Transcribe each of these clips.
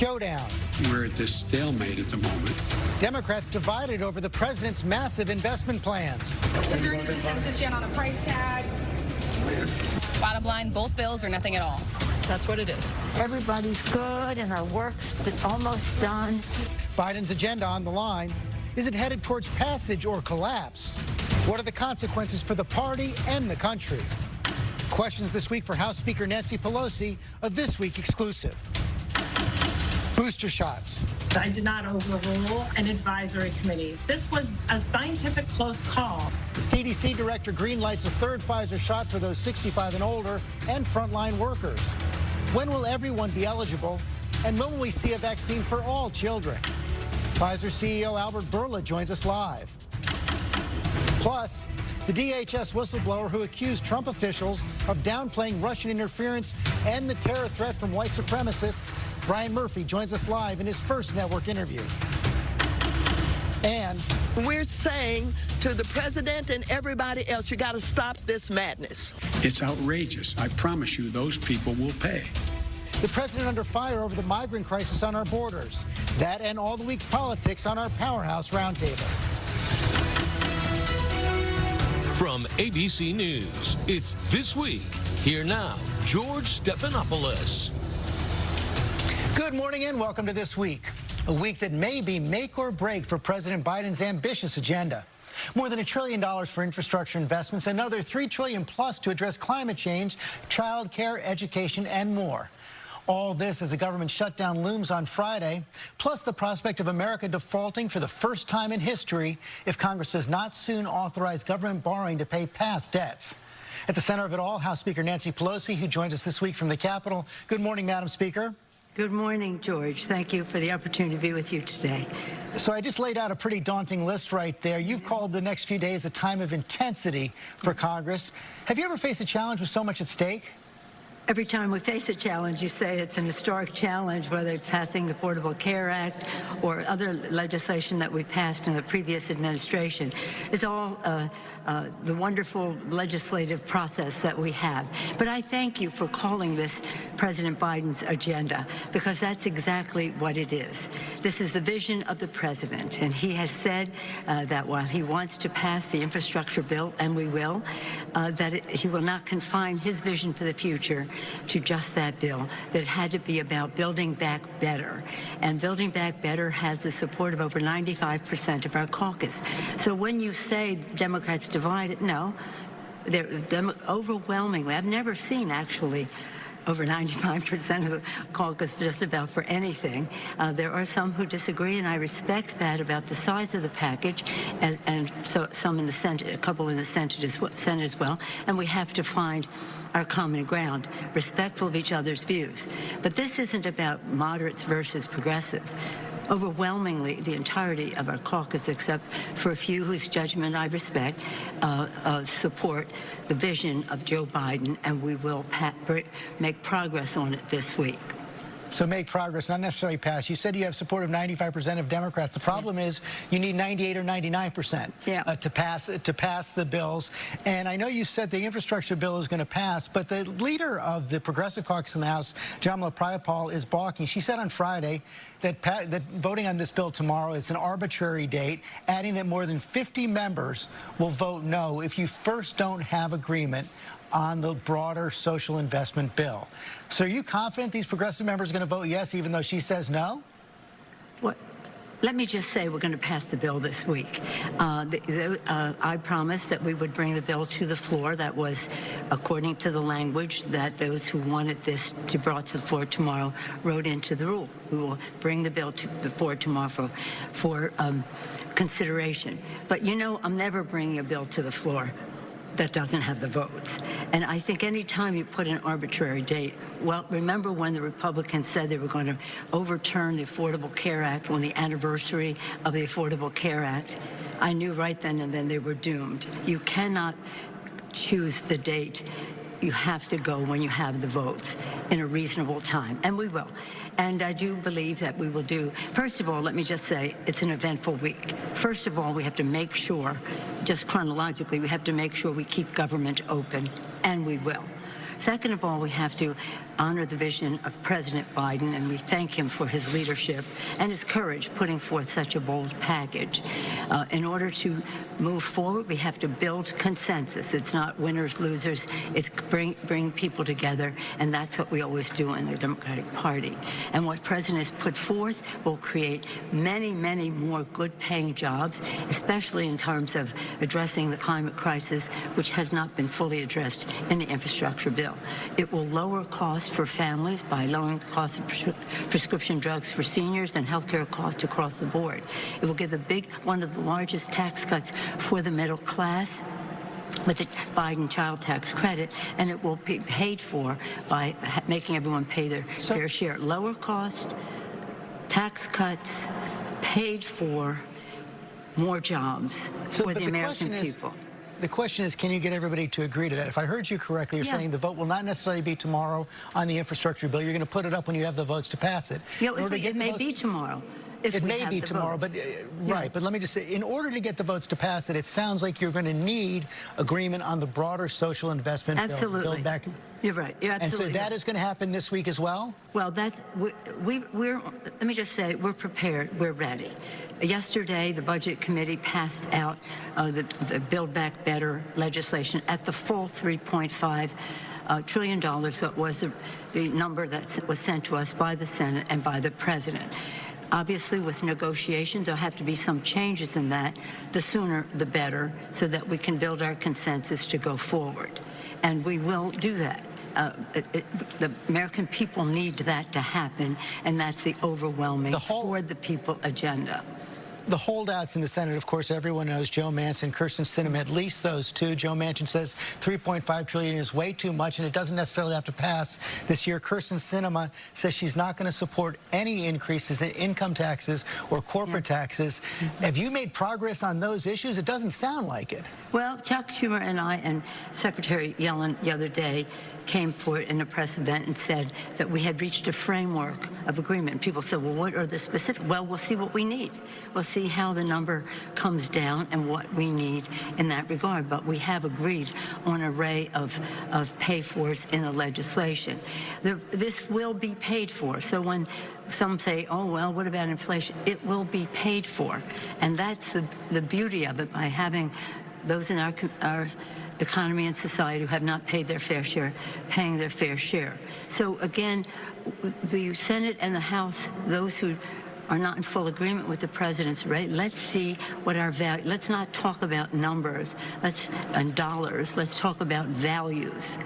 showdown. We're at this stalemate at the moment. Democrats divided over the president's massive investment plans. Is there any consensus yet on a price tag? Bottom line, both bills are nothing at all. That's what it is. Everybody's good and our work's almost done. Biden's agenda on the line. Is it headed towards passage or collapse? What are the consequences for the party and the country? Questions this week for House Speaker Nancy Pelosi, a This Week exclusive. Booster shots. I did not overrule an advisory committee. This was a scientific close call. The CDC director greenlights a third Pfizer shot for those 65 and older and frontline workers. When will everyone be eligible? And when will we see a vaccine for all children? Pfizer CEO Albert Bourla joins us live. Plus, the DHS whistleblower who accused Trump officials of downplaying Russian interference and the terror threat from white supremacists, Brian Murphy, joins us live in his first network interview. And we're saying to the president and everybody else, you got to stop this madness. It's outrageous. I promise you those people will pay. The president under fire over the migrant crisis on our borders. That and all the week's politics on our Powerhouse Roundtable. From ABC News, it's This Week. Here now, George Stephanopoulos. Good morning and welcome to This Week, a week that may be make or break for President Biden's ambitious agenda. More than $1 trillion for infrastructure investments, another $3 trillion plus to address climate change, child care, education, and more. All this as a government shutdown looms on Friday, plus the prospect of America defaulting for the first time in history if Congress does not soon authorize government borrowing to pay past debts. At the center of it all, House Speaker Nancy Pelosi, who joins us this week from the Capitol. Good morning, Madam Speaker. Good morning, George. Thank you for the opportunity to be with you today. So I just laid out a pretty daunting list right there. You've called the next few days a time of intensity for Congress. Have you ever faced a challenge with so much at stake? Every time we face a challenge, you say it's an historic challenge, whether it's passing the Affordable Care Act or other legislation that we passed in the previous administration. It's all the wonderful legislative process that we have. But I thank you for calling this President Biden's agenda, because that's exactly what it is. This is the vision of the president, and he has said that while he wants to pass the infrastructure bill, and we will, he will not confine his vision for the future to just that bill, that it had to be about building back better. And building back better has the support of over 95% of our caucus. So when you say Democrats divided, no, they're overwhelmingly, I've never seen actually over 95% of the caucus just about for anything. There are some who disagree, and I respect that about the size of the package, and so some in the Senate, a couple in the Senate as well, and we have to find our common ground, respectful of each other's views. But this isn't about moderates versus progressives. Overwhelmingly, the entirety of our caucus, except for a few whose judgment I respect, support the vision of Joe Biden, and we will make progress on it this week. So make progress, not necessarily pass. You said you have support of 95% of Democrats. The problem is you need 98 or 99% to pass the bills. And I know you said the infrastructure bill is going to pass, but the leader of the Progressive Caucus in the House, Jamala Prayapal, is balking. She said on Friday that voting on this bill tomorrow is an arbitrary date, adding that more than 50 members will vote no if you first don't have agreement on the broader social investment bill. So are you confident these progressive members are going to vote yes, even though she says no? What? Let me just say we're going to pass the bill this week. I promised that we would bring the bill to the floor. That was according to the language that those who wanted this to be brought to the floor tomorrow wrote into the rule. We will bring the bill to the floor tomorrow for consideration. But you know, I'm never bringing a bill to the floor that doesn't have the votes. And I think any time you put an arbitrary date, well, remember when the Republicans said they were going to overturn the Affordable Care Act on the anniversary of the Affordable Care Act? I knew right then and then they were doomed. You cannot choose the date. You have to go when you have the votes in a reasonable time, and we will. And I do believe that we will do. First of all, let me just say it's an eventful week. First of all, we have to make sure, just chronologically, we have to make sure we keep government open, and we will. Second of all, we have to honor the vision of President Biden, and we thank him for his leadership and his courage putting forth such a bold package. In order to move forward, we have to build consensus. It's not winners, losers. It's bring people together, and that's what we always do in the Democratic Party. And what President has put forth will create many, many more good-paying jobs, especially in terms of addressing the climate crisis, which has not been fully addressed in the infrastructure bill. It will lower costs for families by lowering the cost of prescription drugs for seniors and healthcare costs across the board. It will give one of the largest tax cuts for the middle class with the Biden child tax credit, and it will be paid for by making everyone pay their fair share. Lower cost, tax cuts, paid for, more jobs for the American people. The question is, can you get everybody to agree to that? If I heard you correctly, you're saying the vote will not necessarily be tomorrow on the infrastructure bill. You're going to put it up when you have the votes to pass it. Yeah, it may be tomorrow. It may be tomorrow, but right. But let me just say, in order to get the votes to pass it, it sounds like you're going to need agreement on the broader social investment bill. Absolutely. You're right. You're absolutely and so that is going to happen this week as well? Well, we're let me just say, we're prepared. We're ready. Yesterday, the Budget Committee passed out the Build Back Better legislation at the full $3.5 trillion. That was the number that was sent to us by the Senate and by the President. Obviously, with negotiations, there'll have to be some changes in that. The sooner, the better, so that we can build our consensus to go forward. And we will do that. The American people need that to happen, and that's the overwhelming for the people agenda. The holdouts in the Senate, of course, everyone knows Joe Manchin, Kyrsten Sinema, at least those two. Joe Manchin says $3.5 trillion is way too much, and it doesn't necessarily have to pass this year. Kyrsten Sinema says she's not going to support any increases in income taxes or corporate taxes. Have you made progress on those issues? It doesn't sound like it. Well, Chuck Schumer and I and Secretary Yellen the other day came forward in a press event and said that we had reached a framework of agreement. People said, well, what are the specific? Well, we'll see what we need. We'll see how the number comes down and what we need in that regard. But we have agreed on an array of pay-fors in the legislation. This will be paid for. So when some say, oh, well, what about inflation? It will be paid for. And that's the beauty of it, by having those in our economy and society who have not paid their fair share, paying their fair share. So again, the Senate and the House, those who are not in full agreement with the president's rate, let's see what our value, let's not talk about numbers and dollars, let's talk about values.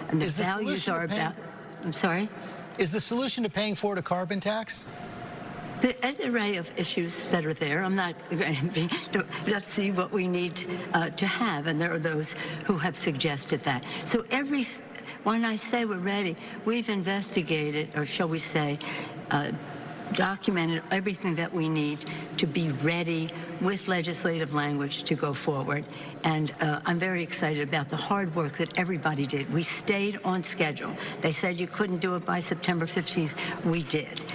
And the values are about, I'm sorry? Is the solution to paying for it a carbon tax? There's an array of issues that are there. I'm not going to be, let's see what we need to have. And there are those who have suggested that. So when I say we're ready, we've investigated, or shall we say, documented everything that we need to be ready with legislative language to go forward. And I'm very excited about the hard work that everybody did. We stayed on schedule. They said you couldn't do it by September 15th. We did.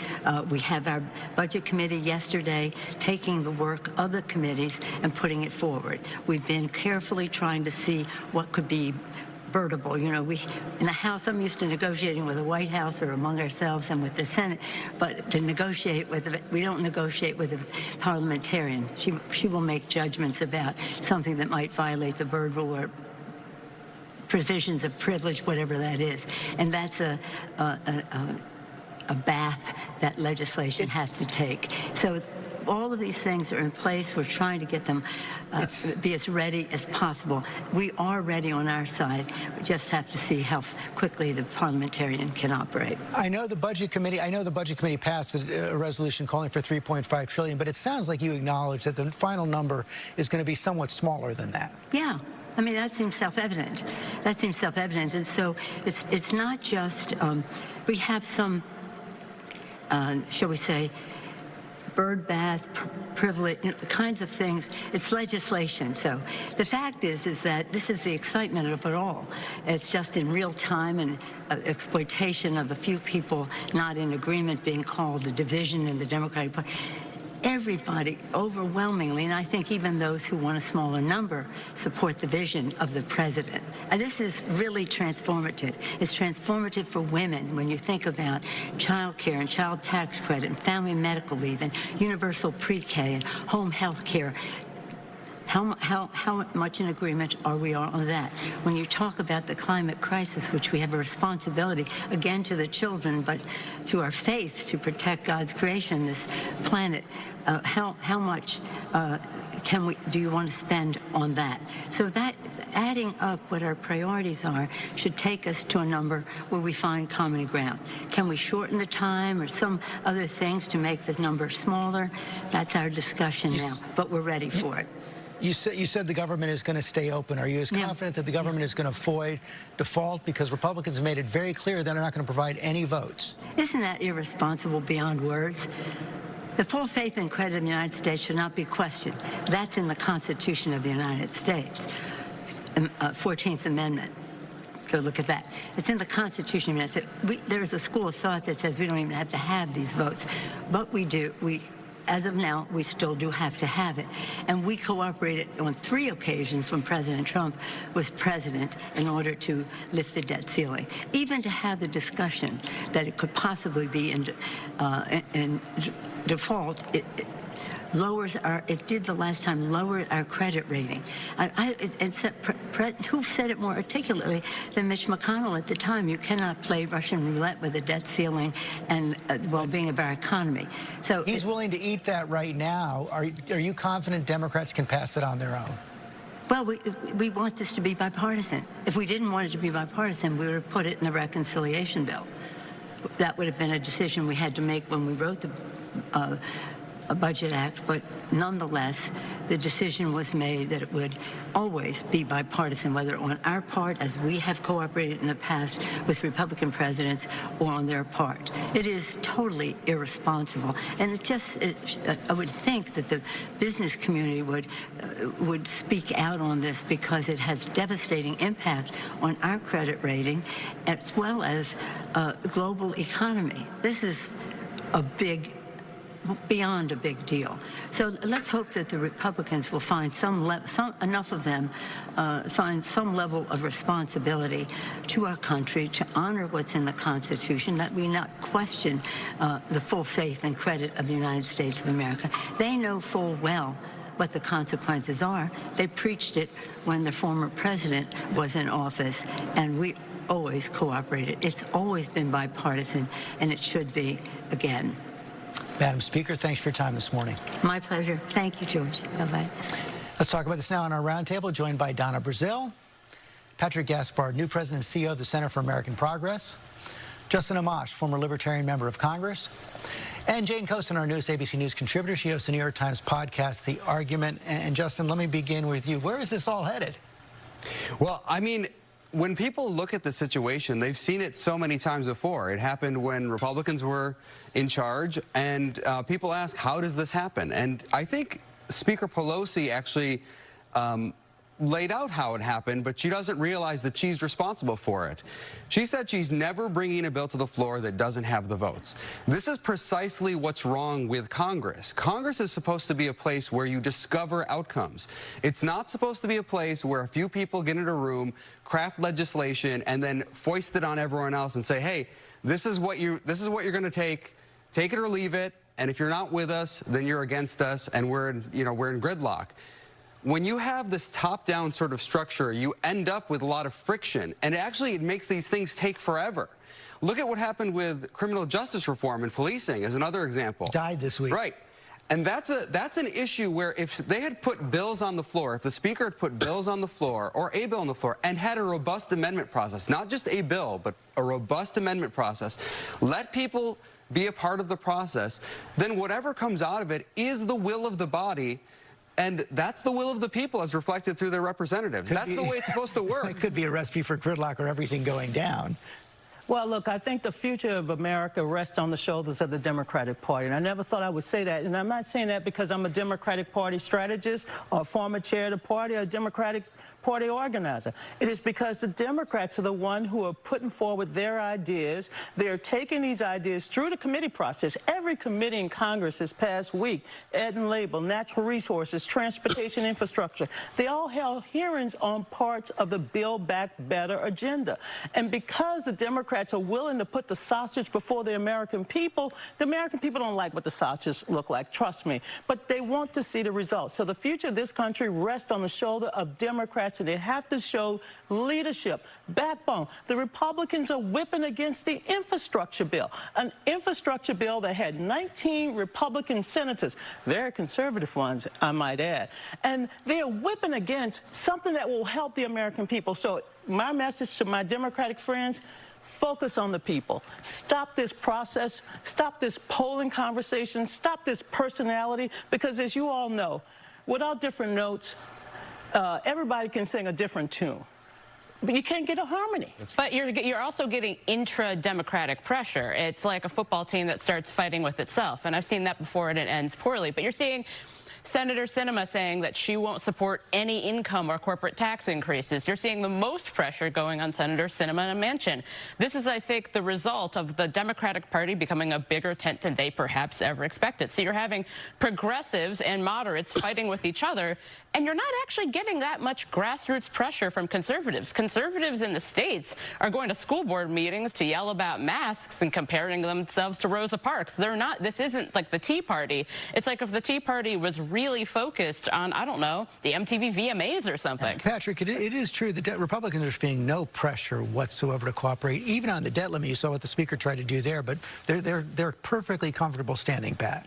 We have our Budget Committee yesterday taking the work of the committees and putting it forward. We've been carefully trying to see what could be birdable. You know, in the House, I'm used to negotiating with the White House or among ourselves and with the Senate, but to negotiate we don't negotiate with a parliamentarian. She will make judgments about something that might violate the Byrd Rule or provisions of privilege, whatever that is. And that's a bath that legislation has to take. So all of these things are in place. We're trying to get them be as ready as possible. We are ready on our side. We just have to see how quickly the parliamentarian can operate. I know the Budget Committee passed a resolution calling for $3.5 trillion, but it sounds like you acknowledge that the final number is going to be somewhat smaller than that. Yeah. I mean, that seems self-evident. That seems self-evident. And so it's not just, we have some, shall we say, bird bath, privilege, kinds of things. It's legislation. So the fact is that this is the excitement of it all. It's just in real time, and exploitation of a few people not in agreement being called a division in the Democratic Party. everybody overwhelmingly, and I think even those who want a smaller number, support the vision of the president. And this is really transformative. It's transformative for women when you think about child care and child tax credit and family medical leave and universal pre-K and home health care. How much in agreement are we on that? When you talk about the climate crisis, which we have a responsibility, again, to the children, but to our faith to protect God's creation, this planet, how much do you want to spend on that? So that, adding up what our priorities are, should take us to a number where we find common ground. Can we shorten the time or some other things to make the number smaller? That's our discussion now, but we're ready for it. You said the government is going to stay open. Are you as confident that the government is going to avoid default? Because Republicans have made it very clear they're not going to provide any votes. Isn't that irresponsible beyond words? The full faith and credit of the United States should not be questioned. That's in the Constitution of the United States, 14th Amendment. Go look at that. It's in the Constitution of the United States. There's a school of thought that says we don't even have to have these votes, but we do. As of now, we still do have to have it. And we cooperated on 3 occasions when President Trump was president in order to lift the debt ceiling. Even to have the discussion that it could possibly be in default, it did the last time, lowered our credit rating. Who said it more articulately than Mitch McConnell at the time? You cannot play Russian roulette with the debt ceiling and the well-being of our economy. So he's willing to eat that right now. Are you confident Democrats can pass it on their own? Well, we want this to be bipartisan. If we didn't want it to be bipartisan, we would have put it in the reconciliation bill. That would have been a decision we had to make when we wrote the a Budget Act, but nonetheless, the decision was made that it would always be bipartisan, whether on our part, as we have cooperated in the past with Republican presidents, or on their part. It is totally irresponsible, and I would think that the business community would speak out on this because it has devastating impact on our credit rating as well as global economy. This is beyond a big deal. So let's hope that the Republicans will find enough of them find some level of responsibility to our country to honor what's in the Constitution, that we not question the full faith and credit of the United States of America. They know full well what the consequences are. They preached it when the former president was in office, and we always cooperated. It's always been bipartisan, and it should be again. Madam Speaker, thanks for your time this morning. My pleasure. Thank you, George. Bye-bye. Let's talk about this now on our roundtable, joined by Donna Brazil, Patrick Gaspard, new president and CEO of the Center for American Progress, Justin Amash, former Libertarian member of Congress, and Jane Coaston, our newest ABC News contributor. She hosts the New York Times podcast, The Argument. And Justin, let me begin with you. Where is this all headed? Well, I mean, when people look at the situation, they've seen it so many times before. It happened when Republicans were in charge, and people ask, how does this happen? And I think Speaker Pelosi actually laid out how it happened, but she doesn't realize that she's responsible for it. She said she's never bringing a bill to the floor that doesn't have the votes. This is precisely what's wrong with Congress. Congress is supposed to be a place where you discover outcomes. It's not supposed to be a place where a few people get in a room, craft legislation, and then foist it on everyone else and say, hey, this is what you're going to take it or leave it, and if you're not with us, then you're against us, and we're in gridlock. When you have this top-down sort of structure, you end up with a lot of friction, and it makes these things take forever. Look at what happened with criminal justice reform and policing as another example. Died this week. Right. And that's an issue where if they had put bills on the floor, if the Speaker had put bills on the floor or a bill on the floor and had a robust amendment process, not just a bill, but a robust amendment process, let people be a part of the process, then whatever comes out of it is the will of the body. And that's the will of the people as reflected through their representatives. That's the way it's supposed to work. It could be a recipe for gridlock or everything going down. Well, look, I think the future of America rests on the shoulders of the Democratic Party. And I never thought I would say that. And I'm not saying that because I'm a Democratic Party strategist or former chair of the party or a Democratic party organizer. It is because the Democrats are the ones who are putting forward their ideas. They're taking these ideas through the committee process. Every committee in Congress this past week, Ed and Labor, Natural Resources, Transportation Infrastructure, they all held hearings on parts of the Build Back Better agenda. And because the Democrats are willing to put the sausage before the American people don't like what the sausage look like, trust me. But they want to see the results. So the future of this country rests on the shoulder of Democrats, and they have to show leadership, backbone. The Republicans are whipping against the infrastructure bill, an infrastructure bill that had 19 Republican senators, very conservative ones, I might add. And they're whipping against something that will help the American people. So my message to my Democratic friends, focus on the people. Stop this process. Stop this polling conversation. Stop this personality. Because as you all know, without different notes, everybody can sing a different tune. But you can't get a harmony. But you're also getting intra-democratic pressure. It's like a football team that starts fighting with itself. And I've seen that before, and it ends poorly. But you're seeing Senator Sinema saying that she won't support any income or corporate tax increases. You're seeing the most pressure going on Senator Sinema and Manchin. This is, I think, the result of the Democratic Party becoming a bigger tent than they perhaps ever expected. So you're having progressives and moderates fighting with each other, and you're not actually getting that much grassroots pressure from conservatives. Conservatives in the states are going to school board meetings to yell about masks and comparing themselves to Rosa Parks. They're not. This isn't like the Tea Party. It's like if the Tea Party was really focused on, I don't know, the MTV VMAs or something. Patrick, it is true that Republicans are feeling no pressure whatsoever to cooperate, even on the debt limit. You saw what the Speaker tried to do there, but they're perfectly comfortable standing pat.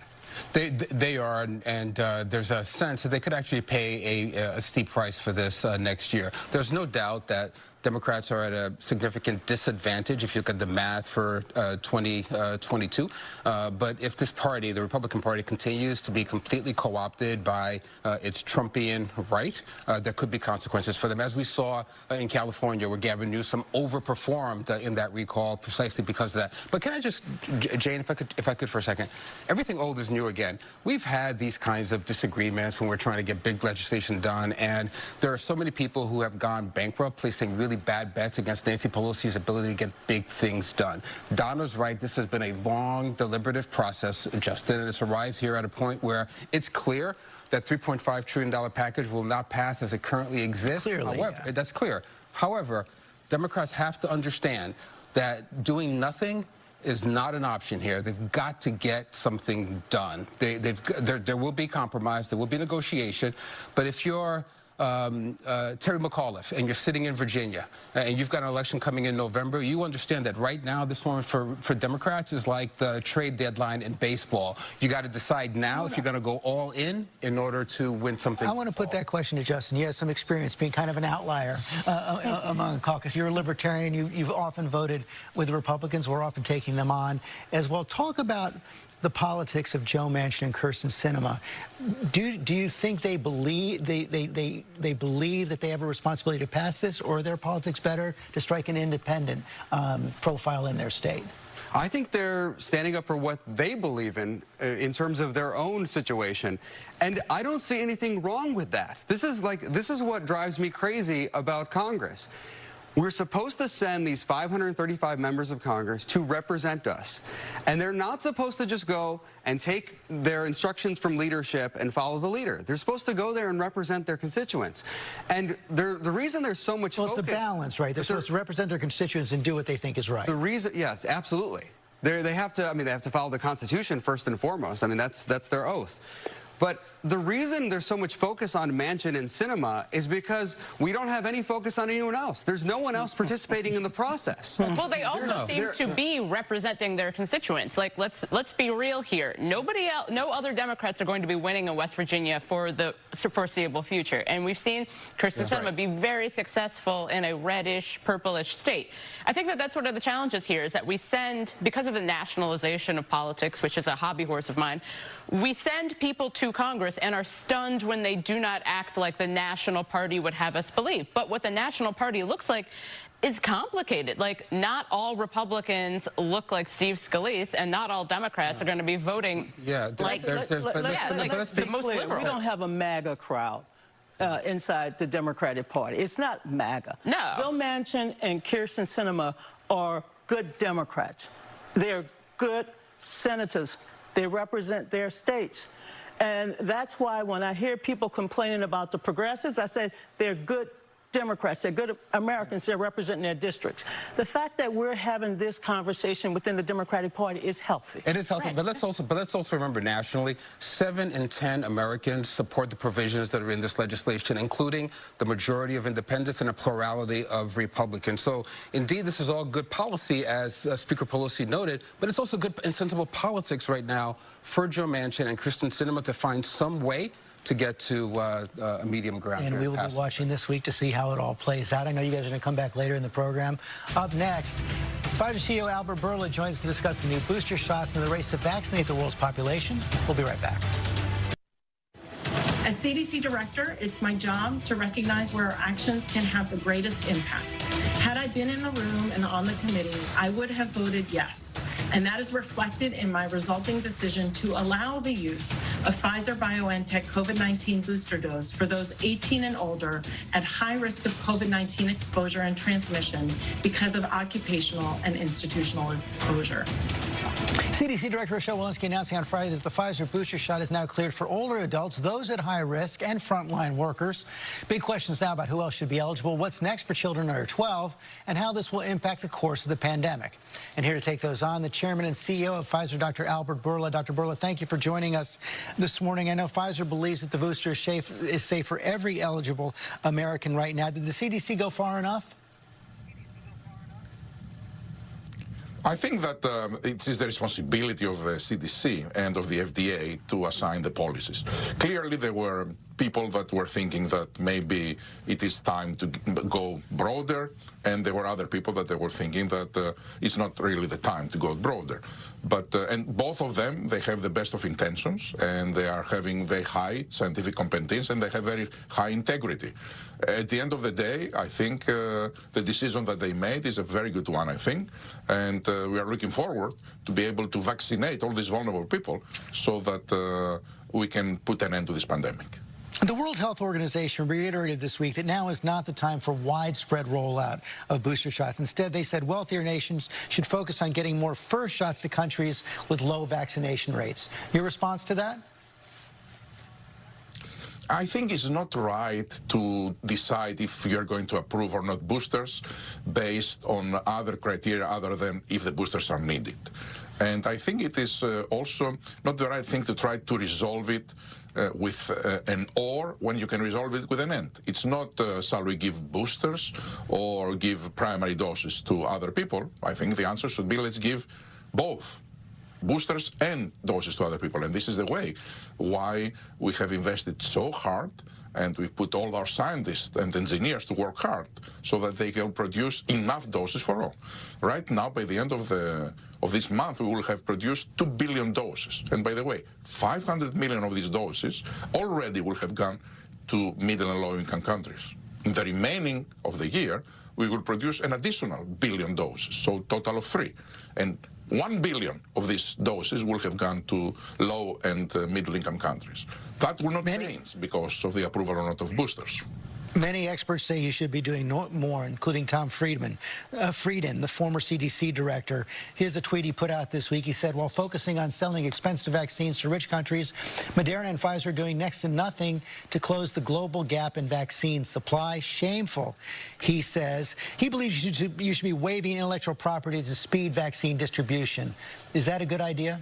They are, and there's a sense that they could actually pay a steep price for this next year. There's no doubt that Democrats are at a significant disadvantage if you look at the math for 2022. But if this party, the Republican Party, continues to be completely co-opted by its Trumpian right, there could be consequences for them, as we saw in California, where Gavin Newsom overperformed in that recall precisely because of that. But can I just, Jane, if I could for a second, everything old is new again. We've had these kinds of disagreements when we're trying to get big legislation done, and there are so many people who have gone bankrupt, placing really bad bets against Nancy Pelosi's ability to get big things done. Donna's right. This has been a long, deliberative process, Justin, and it's arrived here at a point where it's clear that $3.5 trillion package will not pass as it currently exists. Clearly, however, yeah. That's clear. However, Democrats have to understand that doing nothing is not an option here. They've got to get something done. There will be compromise. There will be negotiation. But if you're Terry McAuliffe and you're sitting in Virginia and you've got an election coming in November, you understand that right now this one for Democrats is like the trade deadline in baseball. You got to decide now if you're going to go all in order to win something. I want to put that question to Justin. You have some experience being kind of an outlier among the caucus. You're a libertarian. You've often voted with the Republicans. We're often taking them on as well. Talk about the politics of Joe Manchin and Kyrsten Sinema. Do you think they believe they believe that they have a responsibility to pass this, or are their politics better to strike an independent profile in their state? I think they're standing up for what they believe in terms of their own situation. And I don't see anything wrong with that. This is what drives me crazy about Congress. We're supposed to send these 535 members of Congress to represent us. And they're not supposed to just go and take their instructions from leadership and follow the leader. They're supposed to go there and represent their constituents. And the reason there's so much focus... Well, it's a balance, right? They're supposed to represent their constituents and do what they think is right. The reason, yes, absolutely. They have to follow the Constitution first and foremost. I mean, that's their oath. But the reason there's so much focus on Manchin and Sinema is because we don't have any focus on anyone else. There's no one else participating in the process. Well, they also seem to be representing their constituents. Like, let's be real here. Nobody else, no other Democrats are going to be winning in West Virginia for the foreseeable future. And we've seen Kyrsten Sinema be very successful in a reddish, purplish state. I think that's one of the challenges here, is that we send, because of the nationalization of politics, which is a hobby horse of mine, we send people to Congress and are stunned when they do not act like the National Party would have us believe. But what the National Party looks like is complicated. Like, not all Republicans look like Steve Scalise, and not all Democrats are going to be voting Let's be clear. We don't have a MAGA crowd. inside the Democratic Party. It's not MAGA. No. Joe Manchin and Kyrsten Sinema are good Democrats. They're good senators. They represent their states. And that's why when I hear people complaining about the progressives, I say they're good Democrats, they're good Americans, they're representing their districts. The fact that we're having this conversation within the Democratic Party is healthy. It is healthy, right. but let's also remember nationally, 7 in 10 Americans support the provisions that are in this legislation, including the majority of independents and a plurality of Republicans. So indeed, this is all good policy, as Speaker Pelosi noted, but it's also good and sensible politics right now for Joe Manchin and Kyrsten Sinema to find some way to get to a medium ground. And we will be watching this week to see how it all plays out. I know you guys are going to come back later in the program. Up next, Pfizer CEO Albert Bourla joins us to discuss the new booster shots and the race to vaccinate the world's population. We'll be right back. As CDC director, it's my job to recognize where our actions can have the greatest impact. Had I been in the room and on the committee, I would have voted yes. And that is reflected in my resulting decision to allow the use of Pfizer-BioNTech COVID-19 booster dose for those 18 and older at high risk of COVID-19 exposure and transmission because of occupational and institutional exposure. CDC Director Rochelle Walensky announcing on Friday that the Pfizer booster shot is now cleared for older adults, those at high risk, and frontline workers. Big questions now about who else should be eligible, what's next for children under 12, and how this will impact the course of the pandemic. And here to take those on, the Chairman and CEO of Pfizer, Dr. Albert Bourla. Dr. Bourla, thank you for joining us this morning. I know Pfizer believes that the booster is safe for every eligible American right now. Did the CDC go far enough? I think that it is the responsibility of the CDC and of the FDA to assign the policies. Clearly, there were people that were thinking that maybe it is time to go broader, and there were other people that they were thinking that it's not really the time to go broader. But and both of them, they have the best of intentions, and they are having very high scientific competence, and they have very high integrity. At the end of the day, I think the decision that they made is a very good one, I think, and we are looking forward to be able to vaccinate all these vulnerable people so that we can put an end to this pandemic. The World Health Organization reiterated this week that now is not the time for widespread rollout of booster shots. Instead, they said wealthier nations should focus on getting more first shots to countries with low vaccination rates. Your response to that? I think it's not right to decide if you're going to approve or not boosters based on other criteria other than if the boosters are needed. And I think it is also not the right thing to try to resolve it with an or when you can resolve it with an and. It's not shall we give boosters or give primary doses to other people. I think the answer should be let's give both boosters and doses to other people. And this is the way why we have invested so hard, and we've put all our scientists and engineers to work hard so that they can produce enough doses for all. Right now, by the end of this month, we will have produced 2 billion doses. And by the way, 500 million of these doses already will have gone to middle and low-income countries. In the remaining of the year, we will produce an additional billion doses, so total of 3. And 1 billion of these doses will have gone to low and middle-income countries. That will not change because of the approval or not of boosters. Many experts say you should be doing more, including Tom Frieden, the former CDC director. Here's a tweet he put out this week. He said, while focusing on selling expensive vaccines to rich countries, Moderna and Pfizer are doing next to nothing to close the global gap in vaccine supply. Shameful, he says. He believes you should be waiving intellectual property to speed vaccine distribution. Is that a good idea?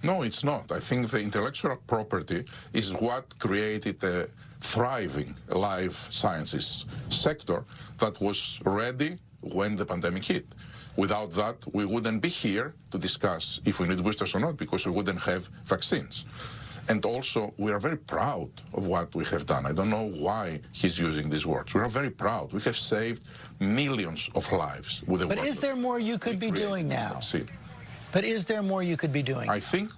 No, it's not. I think the intellectual property is what created a thriving life sciences sector that was ready when the pandemic hit. Without that, we wouldn't be here to discuss if we need boosters or not, because we wouldn't have vaccines. And also, we are very proud of what we have done. I don't know why he's using these words. We are very proud. We have saved millions of lives with the work. But is there more you could be doing now? Vaccine. But is there more you could be doing? I think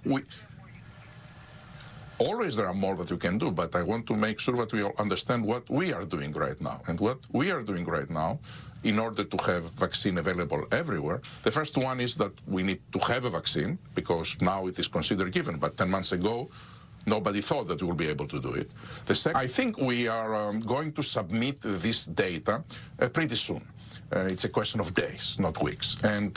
always there are more that you can do, but I want to make sure that we all understand what we are doing right now. And what we are doing right now, in order to have vaccine available everywhere, the first one is that we need to have a vaccine, because now it is considered given. But 10 months ago, Nobody thought that we would be able to do it. I think we are going to submit this data pretty soon. It's a question of days, not weeks. And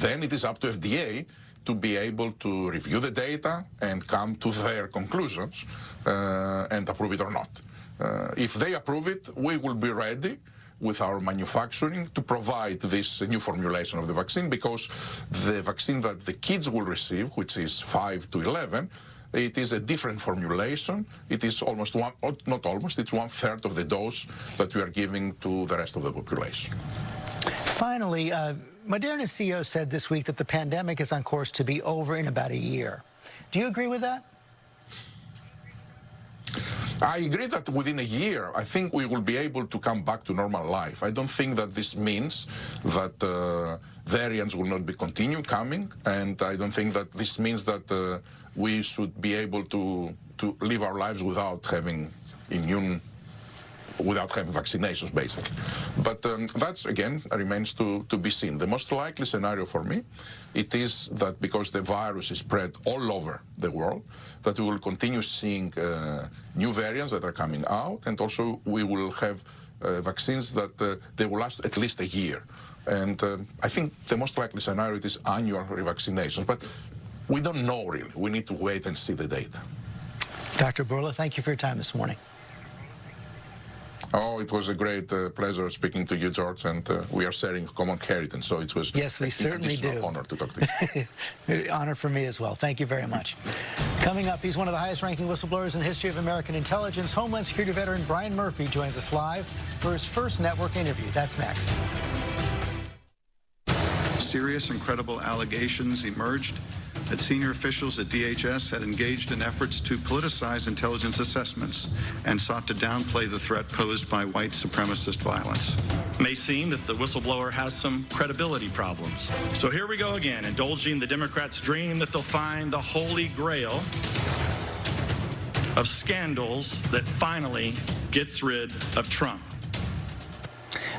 then it is up to FDA to be able to review the data and come to their conclusions and approve it or not. If they approve it, we will be ready with our manufacturing to provide this new formulation of the vaccine, because the vaccine that the kids will receive, which is 5 to 11, it is a different formulation. It is almost not almost, it's 1/3 of the dose that we are giving to the rest of the population. Finally, Moderna's CEO said this week that the pandemic is on course to be over in about a year. Do you agree with that? I agree that within a year, I think we will be able to come back to normal life. I don't think that this means that variants will not be continue coming, and I don't think that this means that we should be able to live our lives without having vaccinations, basically. But that's, again, remains to be seen. The most likely scenario for me, it is that because the virus is spread all over the world, that we will continue seeing new variants that are coming out, and also we will have vaccines that they will last at least a year. And I think the most likely scenario is annual revaccinations. But we don't know, really. We need to wait and see the data. Dr. Bourla, thank you for your time this morning. Oh, it was a great pleasure speaking to you, George, and we are sharing common heritage, so it was yes, we certainly do. An honor to talk to you. Honor for me as well. Thank you very much. Coming up, he's one of the highest-ranking whistleblowers in the history of American intelligence. Homeland Security veteran Brian Murphy joins us live for his first network interview. That's next. Serious and credible allegations emerged that senior officials at DHS had engaged in efforts to politicize intelligence assessments and sought to downplay the threat posed by white supremacist violence. It may seem that the whistleblower has some credibility problems. So here we go again, indulging the Democrats' dream that they'll find the holy grail of scandals that finally gets rid of Trump.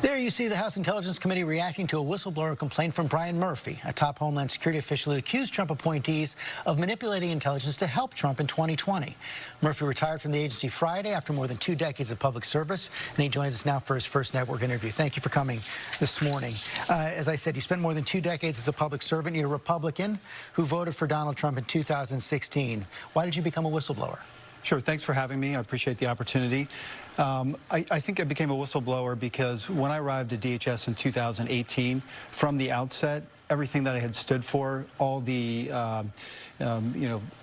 There you see the House Intelligence Committee reacting to a whistleblower complaint from Brian Murphy, a top Homeland Security official who accused Trump appointees of manipulating intelligence to help Trump in 2020. Murphy retired from the agency Friday after more than 2 decades of public service, and he joins us now for his first network interview. Thank you for coming this morning. As I said, you spent more than 2 decades as a public servant. You're a Republican who voted for Donald Trump in 2016. Why did you become a whistleblower? Sure. Thanks for having me. I appreciate the opportunity. I think I became a whistleblower because when I arrived at DHS in 2018, from the outset, everything that I had stood for, all the,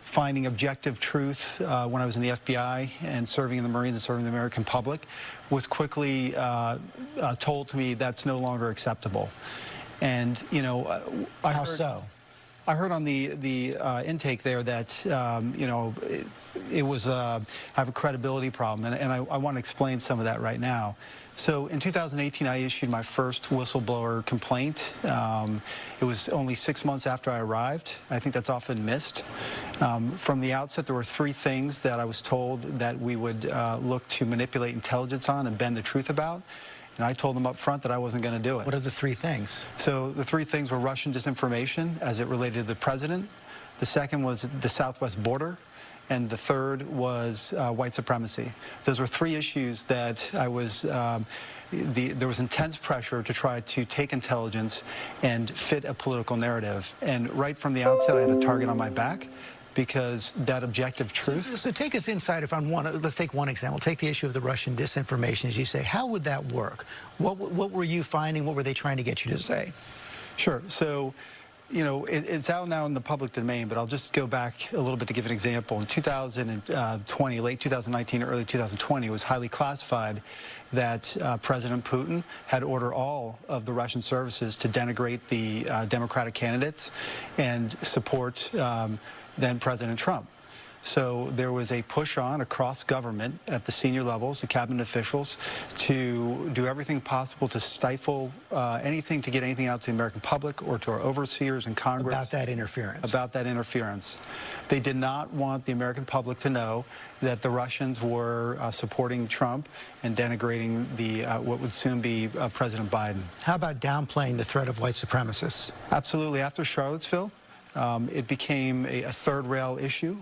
finding objective truth when I was in the FBI and serving in the Marines and serving the American public, was quickly told to me that's no longer acceptable. And, How so? I heard on the intake there that, it was I have a credibility problem, and I want to explain some of that right now. So in 2018, I issued my first whistleblower complaint. It was only 6 months after I arrived. I think that's often missed. From the outset, there were 3 things that I was told that we would look to manipulate intelligence on and bend the truth about. And I told them up front that I wasn't going to do it. What are the 3 things? So the 3 things were Russian disinformation as it related to the president. The second was the southwest border. And the third was white supremacy. Those were 3 issues that I was, there was intense pressure to try to take intelligence and fit a political narrative. And right from the outset, I had a target on my back, because that objective truth. So take us inside let's take one example. Take the issue of the Russian disinformation, as you say. How would that work? What were you finding? What were they trying to get you to say? Sure. So, it's out now in the public domain, but I'll just go back a little bit to give an example. In 2020, late 2019, early 2020, it was highly classified that President Putin had ordered all of the Russian services to denigrate the Democratic candidates and support then President Trump. So there was a push on across government at the senior levels, the cabinet officials, to do everything possible to stifle anything, to get anything out to the American public or to our overseers in Congress. About that interference. About that interference. They did not want the American public to know that the Russians were supporting Trump and denigrating the what would soon be President Biden. How about downplaying the threat of white supremacists? Absolutely. After Charlottesville, It became a third rail issue,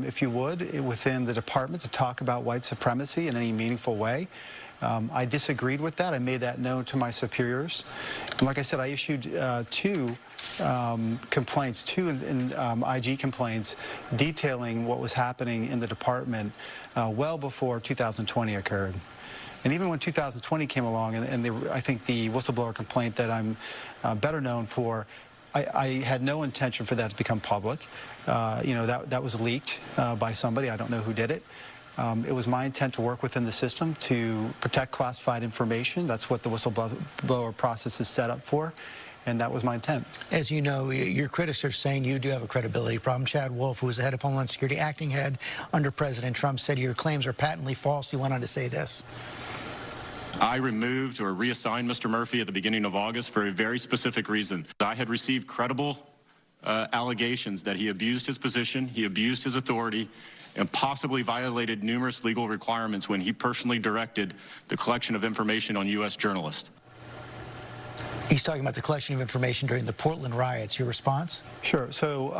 if you would, within the department to talk about white supremacy in any meaningful way. I disagreed with that. I made that known to my superiors. And like I said, I issued two complaints, IG complaints detailing what was happening in the department well before 2020 occurred. And even when 2020 came along, I think the whistleblower complaint that I'm better known for, I had no intention for that to become public. That was leaked by somebody. I don't know who did it. It was my intent to work within the system to protect classified information. That's what the whistleblower process is set up for, and that was my intent. As you know, your critics are saying you do have a credibility problem. Chad Wolf, who was the head of Homeland Security, acting head under President Trump, said your claims are patently false. He went on to say this. I removed or reassigned Mr. Murphy at the beginning of August for a very specific reason. I had received credible allegations that he abused his position, he abused his authority, and possibly violated numerous legal requirements when he personally directed the collection of information on U.S. journalists. He's talking about the collection of information during the Portland riots. Your response? Sure. So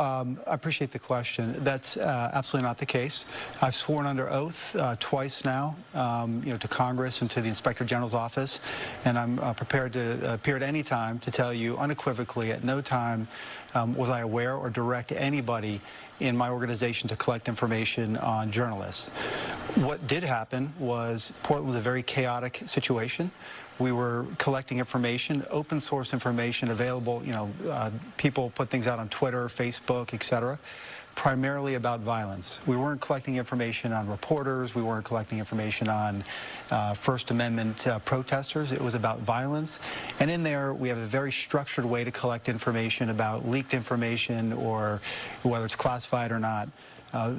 I appreciate the question. That's absolutely not the case. I've sworn under oath twice now, to Congress and to the Inspector General's office, and I'm prepared to appear at any time to tell you unequivocally at no time was I aware or direct anybody in my organization to collect information on journalists. What did happen was Portland was a very chaotic situation. We were collecting information, open source information available, people put things out on Twitter, Facebook, etc., primarily about violence. We weren't collecting information on reporters. We weren't collecting information on First Amendment protesters. It was about violence. And in there, we have a very structured way to collect information about leaked information or whether it's classified or not. A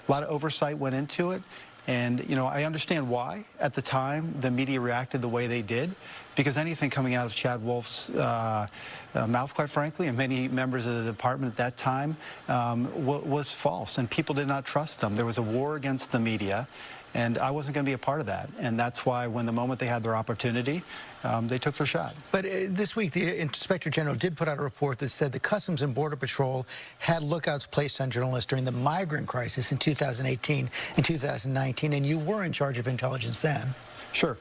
lot of oversight went into it. And, I understand why, at the time, the media reacted the way they did, because anything coming out of Chad Wolf's mouth, quite frankly, and many members of the department at that time, was false, and people did not trust them. There was a war against the media, and I wasn't going to be a part of that. And that's why, when the moment they had their opportunity, they took their shot. But this week, the Inspector General did put out a report that said the Customs and Border Patrol had lookouts placed on journalists during the migrant crisis in 2018 and 2019, and you were in charge of intelligence then. Sure.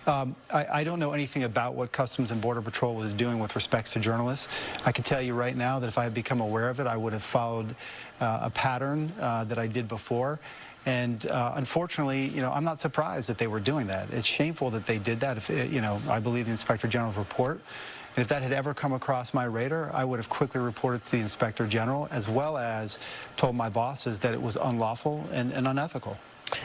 I don't know anything about what Customs and Border Patrol was doing with respects to journalists. I can tell you right now that if I had become aware of it, I would have followed a pattern that I did before. And unfortunately, I'm not surprised that they were doing that. It's shameful that they did that. If I believe the Inspector General's report. And if that had ever come across my radar, I would have quickly reported to the Inspector General, as well as told my bosses that it was unlawful and unethical.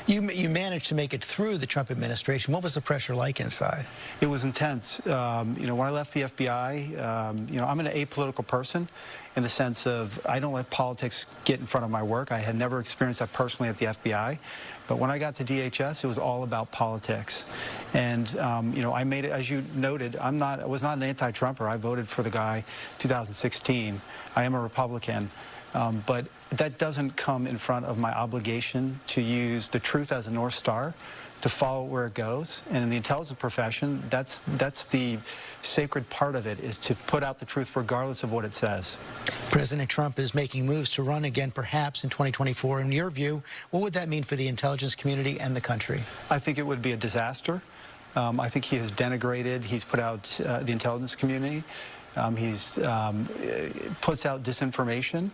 You managed to make it through the Trump administration. What was the pressure like inside? It was intense. When I left the FBI, I'm an apolitical person in the sense of I don't let politics get in front of my work. I had never experienced that personally at the FBI. But when I got to DHS, it was all about politics. And, I made it, as you noted, I was not an anti-Trumper. I voted for the guy 2016. I am a Republican. But that doesn't come in front of my obligation to use the truth as a North Star, to follow where it goes. And in the intelligence profession, that's the sacred part of it, is to put out the truth regardless of what it says. President Trump is making moves to run again, perhaps in 2024. In your view, what would that mean for the intelligence community and the country? I think it would be a disaster. I think he has denigrated, he's put out the intelligence community. He's puts out disinformation.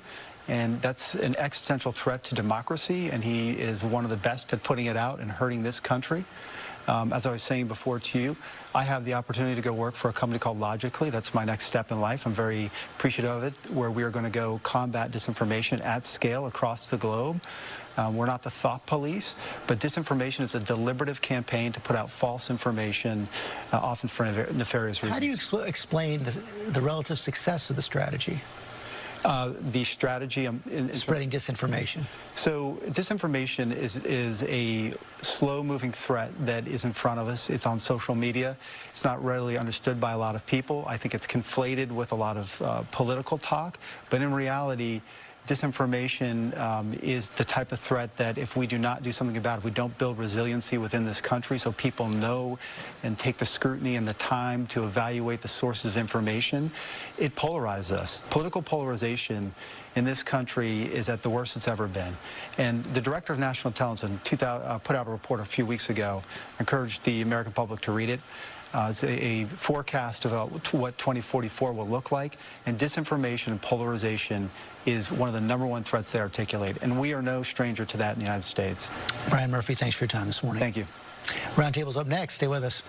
And that's an existential threat to democracy, and he is one of the best at putting it out and hurting this country. As I was saying before to you, I have the opportunity to go work for a company called Logically. That's my next step in life. I'm very appreciative of it, where we are going to go combat disinformation at scale across the globe. We're not the thought police, but disinformation is a deliberative campaign to put out false information, often for nefarious reasons. How do you explain the relative success of the strategy? The strategy in spreading disinformation. So disinformation is a slow-moving threat that is in front of us. It's on social media. It's not readily understood by a lot of people. I think it's conflated with a lot of political talk. But in reality, disinformation is the type of threat that if we do not do something about it, if we don't build resiliency within this country so people know and take the scrutiny and the time to evaluate the sources of information, it polarizes us. Political polarization in this country is at the worst it's ever been. And the Director of National Intelligence put out a report a few weeks ago. I encourage the American public to read it. It's a forecast about what 2044 will look like, and disinformation and polarization is one of the #1 threats they articulate, and we are no stranger to that in the United States. Brian Murphy, thanks for your time this morning. Thank you. Roundtable's up next. Stay with us.